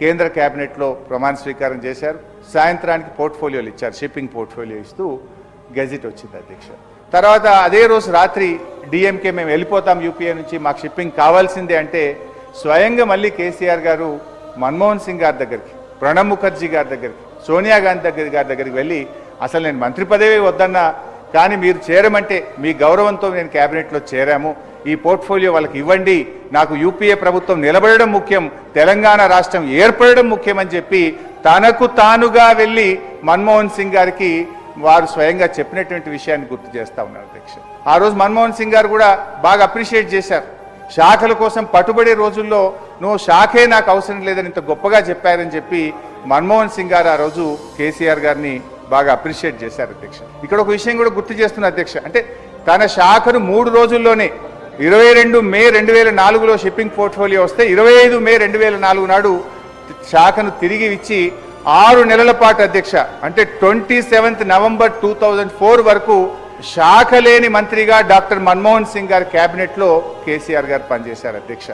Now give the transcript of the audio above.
కేంద్ర కేబినెట్లో ప్రమాణ స్వీకారం చేశారు. సాయంత్రానికి పోర్ట్ఫోలియోలు ఇచ్చారు, షిప్పింగ్ పోర్ట్ఫోలియో ఇస్తూ గెజిట్ వచ్చింది అధ్యక్ష. తర్వాత అదే రోజు రాత్రి డిఎంకే మేము వెళ్ళిపోతాం యూపీఏ నుంచి, మాకు షిప్పింగ్ కావాల్సిందే అంటే స్వయంగా మళ్ళీ కేసీఆర్ గారు మన్మోహన్ సింగ్ గారి దగ్గరికి, ప్రణబ్ ముఖర్జీ గారి దగ్గరికి, సోనియా గాంధీ గారి దగ్గరికి వెళ్ళి అసలు నేను మంత్రి పదవి వద్దన్నా కానీ మీరు చేరమంటే మీ గౌరవంతో నేను కేబినెట్లో చేరాము, ఈ పోర్ట్ఫోలియో వాళ్ళకి ఇవ్వండి, నాకు యూపీఏ ప్రభుత్వం నిలబడడం ముఖ్యం, తెలంగాణ రాష్ట్రం ఏర్పడడం ముఖ్యమని చెప్పి తనకు తానుగా వెళ్ళి మన్మోహన్ సింగ్ గారికి వారు స్వయంగా చెప్పినటువంటి విషయాన్ని గుర్తు చేస్తా ఉన్నారు అధ్యక్ష. ఆ రోజు మన్మోహన్ సింగ్ గారు కూడా బాగా అప్రిషియేట్ చేశారు. శాఖల కోసం పట్టుబడే రోజుల్లో నువ్వు శాఖే నాకు అవసరం లేదని ఇంత గొప్పగా చెప్పారని చెప్పి మన్మోహన్ సింగ్ గారు ఆ రోజు కేసీఆర్ గారిని బాగా అప్రిషియేట్ చేశారు అధ్యక్ష. ఇక్కడ ఒక విషయం కూడా గుర్తు చేస్తున్న అధ్యక్ష, అంటే తన శాఖను 3 రోజుల్లోనే 22 మే 2004లో షిప్పింగ్ పోర్ట్ఫోలియో వస్తే 25 మే 2004 నాడు శాఖను తిరిగి ఇచ్చి 6 నెలల పాటు అధ్యక్ష, అంటే 27 నవంబర్ 2004 వరకు శాఖ లేని మంత్రిగా డాక్టర్ మన్మోహన్ సింగ్ గారి కేబినెట్లో కేసీఆర్ గారు పనిచేశారు అధ్యక్ష.